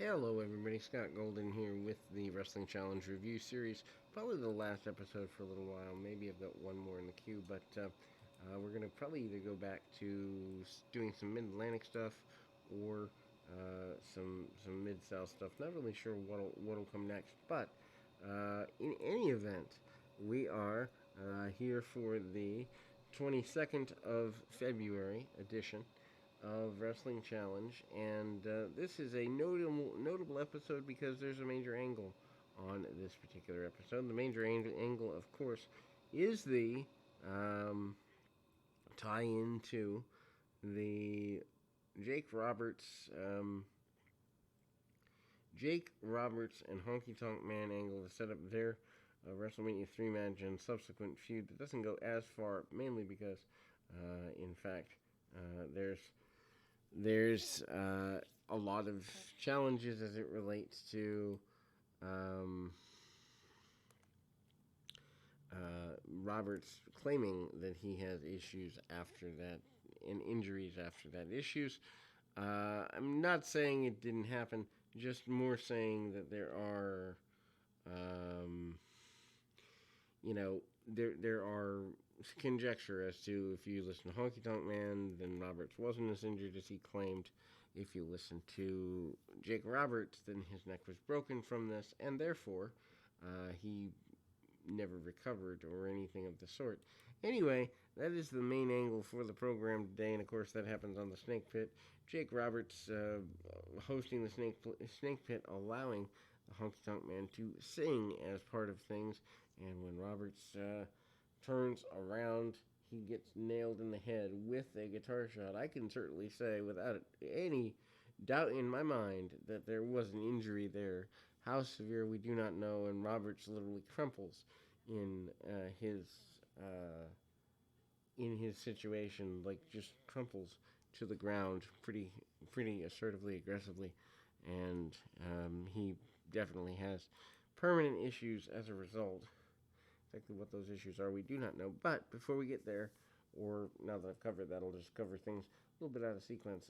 Hello, everybody. Scott Golden here with the Wrestling Challenge review series. Probably the last episode for a little while. Maybe I've got one more in the queue, but we're going to probably either go back to doing some Mid Atlantic stuff or some Mid South stuff. Not really sure what'll come next, but in any event, we are here for the 22nd of February edition of Wrestling Challenge, and this is a notable episode because there's a major angle on this particular episode. The major angle, of course, is the tie-in to the Jake Roberts, and Honky Tonk Man angle to set up their WrestleMania 3 match and subsequent feud that doesn't go as far, mainly because, in fact, there's a lot of challenges as it relates to Roberts claiming that he has issues after that and injuries after that. I'm not saying it didn't happen, just more saying that there are, um, there are conjecture as to if you listen to Honky Tonk Man, then Roberts wasn't as injured as he claimed. If you listen to Jake Roberts, then his neck was broken from this, and therefore he never recovered or anything of the sort. Anyway, that is the main angle for the program today, and of course that happens on the Snake Pit. Jake Roberts hosting the Snake Pit, allowing the Honky Tonk Man to sing as part of things, and when Roberts turns around, he gets nailed in the head with a guitar shot. I can certainly say without any doubt in my mind that there was an injury there. How severe, we do not know, and Roberts literally crumples in his situation, like just crumples to the ground pretty assertively, aggressively, and he definitely has permanent issues as a result. Exactly what those issues are, we do not know. But before we get there, or now that I've covered that, I'll just cover things a little bit out of sequence.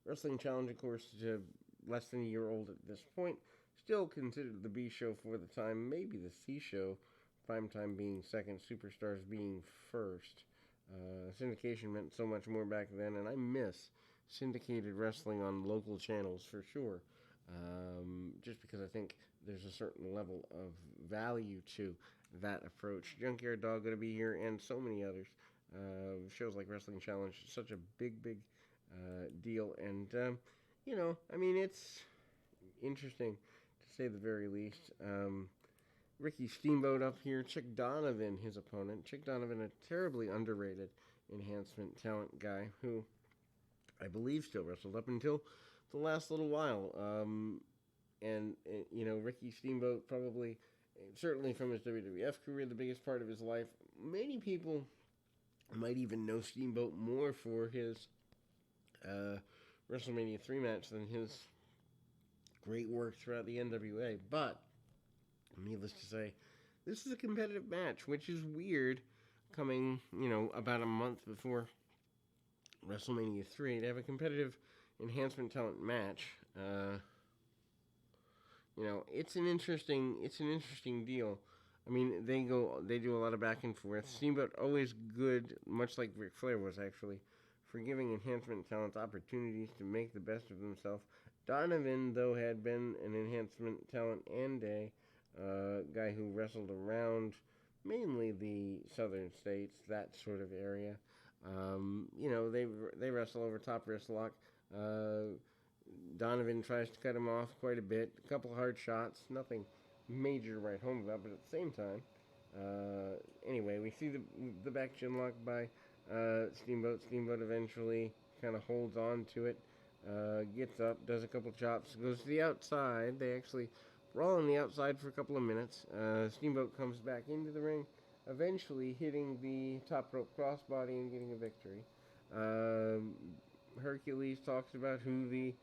Wrestling Challenge, of course, is less than a year old at this point. Still considered the B show for the time, maybe the C show. Prime time being second, Superstars being first. Syndication meant so much more back then, and I miss syndicated wrestling on local channels for sure. Just because I think there's a certain level of value to that approach. Junkyard Dog going to be here, and so many others. Shows like Wrestling Challenge, such a big deal, and it's interesting to say the very least. Ricky Steamboat up here, Chick Donovan, his opponent. Chick Donovan, a terribly underrated enhancement talent guy who I believe still wrestled up until the last little while. Ricky Steamboat probably, certainly from his WWF career, the biggest part of his life. Many people might even know Steamboat more for his WrestleMania 3 match than his great work throughout the NWA. But, needless to say, this is a competitive match, which is weird coming, about a month before WrestleMania 3 to have a competitive enhancement talent match. It's an interesting deal. I mean, they do a lot of back and forth. Steamboat always good, much like Ric Flair was actually, for giving enhancement talents opportunities to make the best of themselves. Donovan, though, had been an enhancement talent and a guy who wrestled around mainly the southern states, that sort of area. They wrestle over top wrist lock. Donovan tries to cut him off quite a bit. A couple hard shots, nothing major to write home about, but at the same time, anyway, we see the back chin lock by Steamboat. Steamboat eventually kind of holds on to it, gets up, does a couple chops, goes to the outside. They actually brawl on the outside for a couple of minutes. Steamboat comes back into the ring, eventually hitting the top rope crossbody and getting a victory. Hercules talks about who the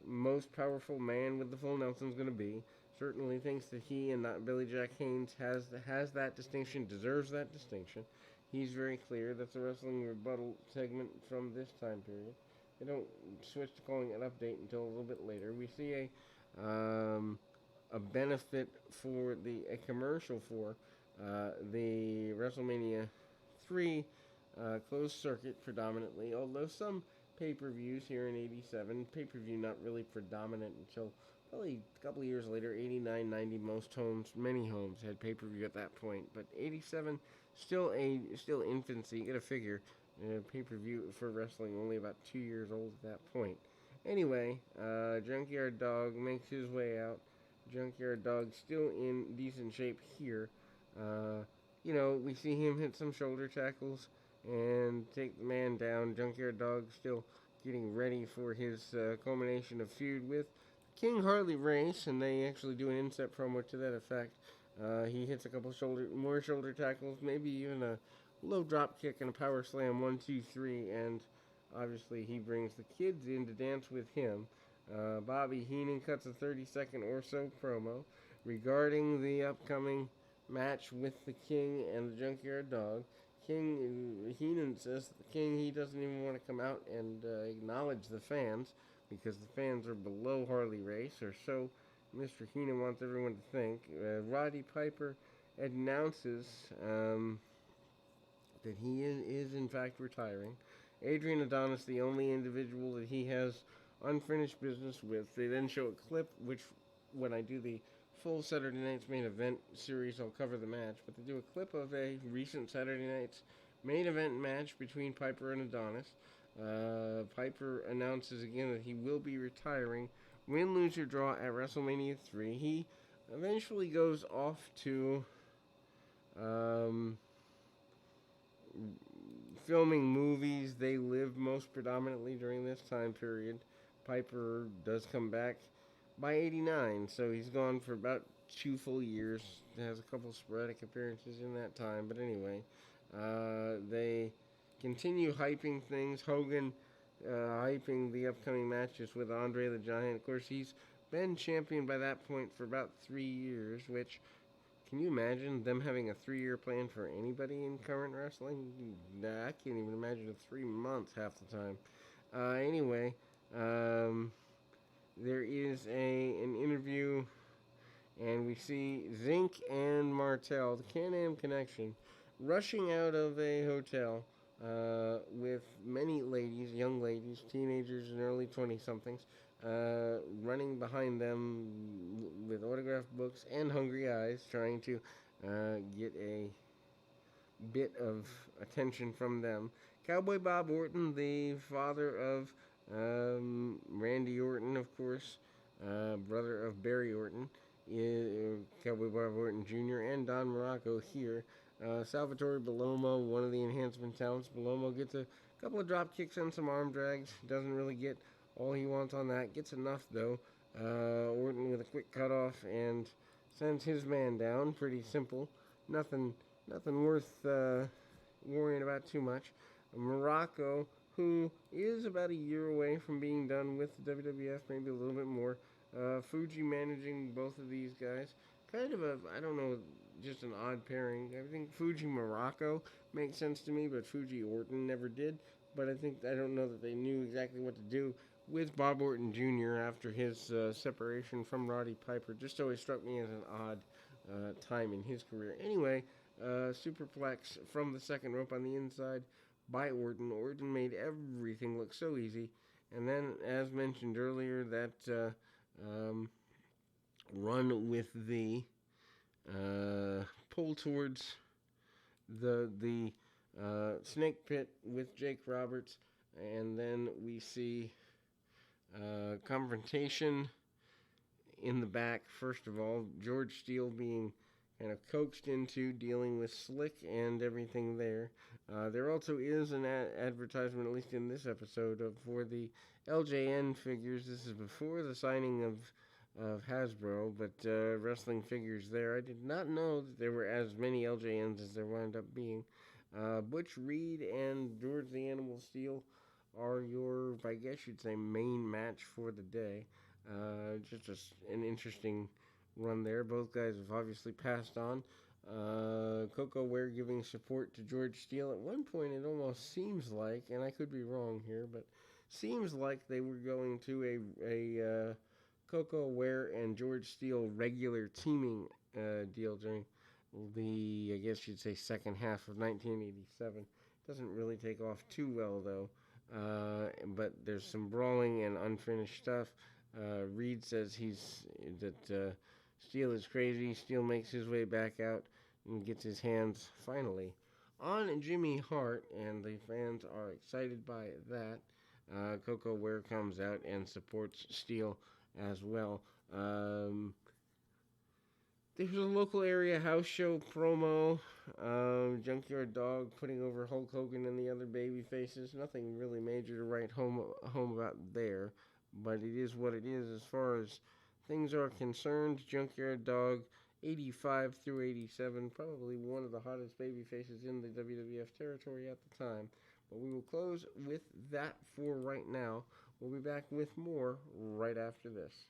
most powerful man with the full Nelson's going to be. Certainly thinks that he and not Billy Jack Haynes has that distinction, deserves that distinction. He's very clear. That's a wrestling rebuttal segment from this time period. they don't switch to calling it update until a little bit later. We see a benefit for a commercial for the WrestleMania 3 closed circuit predominantly, although some pay-per-views here in 87, pay-per-view not really predominant until probably a couple of years later, 89, 90, many homes had pay-per-view at that point, but 87, still infancy, you gotta figure, pay-per-view for wrestling only about 2 years old at that point. Anyway, Junkyard Dog makes his way out. Junkyard Dog still in decent shape here. We see him hit some shoulder tackles and take the man down. Junkyard Dog still getting ready for his culmination of feud with King Harley Race, and they actually do an inset promo to that effect. He hits a couple more shoulder tackles, maybe even a low drop kick and a power slam, 1, 2, 3, and obviously he brings the kids in to dance with him. Bobby Heenan cuts a 30-second or so promo regarding the upcoming match with the King and the Junkyard Dog. Heenan says the King, he doesn't even want to come out and acknowledge the fans because the fans are below Harley Race, or so Mr. Heenan wants everyone to think. Roddy Piper announces that he is in fact retiring. Adrian Adonis, the only individual that he has unfinished business with. They then show a clip, which when I do the full Saturday Night's Main Event series, I'll cover the match, but they do a clip of a recent Saturday Night's Main Event match between Piper and Adonis. Piper announces again that he will be retiring, win, lose, or draw at WrestleMania 3. He eventually goes off to filming movies. They live most predominantly during this time period. Piper does come back by 89, so he's gone for about 2 full years. Has a couple sporadic appearances in that time, but anyway, they continue hyping things. Hogan hyping the upcoming matches with Andre the Giant. Of course, he's been champion by that point for about 3 years, which, can you imagine them having a 3-year plan for anybody in current wrestling? Nah, I can't even imagine 3 months half the time. Anyway, there is an interview, and we see Zink and Martel, the Can-Am Connection, rushing out of a hotel with many ladies, young ladies, teenagers and early 20-somethings, running behind them with autographed books and hungry eyes, trying to get a bit of attention from them. Cowboy Bob Orton, the father of Randy Orton, of course, brother of Barry Orton, Cowboy Bob Orton Jr., and Don Morocco here. Salvatore Bellomo, one of the enhancement talents. Bellomo gets a couple of drop kicks and some arm drags. Doesn't really get all he wants on that. Gets enough, though. Orton with a quick cutoff and sends his man down. Pretty simple. Nothing worth worrying about too much. Morocco, who is about a year away from being done with the WWF, maybe a little bit more. Fuji managing both of these guys. Kind of I don't know, just an odd pairing. I think Fuji Morocco makes sense to me, but Fuji Orton never did. But I don't know that they knew exactly what to do with Bob Orton Jr. after his separation from Roddy Piper. Just always struck me as an odd time in his career. Anyway, superplex from the second rope on the inside by Orton. Orton made everything look so easy. And then, as mentioned earlier, that run with the pull towards the snake pit with Jake Roberts, and then we see confrontation in the back. First of all, George Steele being kind of coaxed into dealing with Slick and everything there. There also is an advertisement, at least in this episode, for the LJN figures. This is before the signing of Hasbro, but wrestling figures there. I did not know that there were as many LJNs as there wound up being. Butch Reed and George the Animal Steele are your, I guess you'd say, main match for the day. Just an interesting run there. Both guys have obviously passed on. Coco Ware giving support to George Steele. At one point, it almost seems like, and I could be wrong here, but Seems like they were going to a Coco Ware and George Steele regular teaming deal during the, I guess you'd say, second half of 1987. Doesn't really take off too well, though. But there's some brawling and unfinished stuff. Reed says that Steele is crazy. Steele makes his way back out and gets his hands finally on Jimmy Hart, and the fans are excited by that. Coco Ware comes out and supports Steele as well. There's a local area house show promo. Junkyard Dog putting over Hulk Hogan and the other baby faces. Nothing really major to write home about there, but it is what it is as far as things are concerned. Junkyard Dog, 85 through 87, probably one of the hottest baby faces in the WWF territory at the time. But we will close with that for right now. We'll be back with more right after this.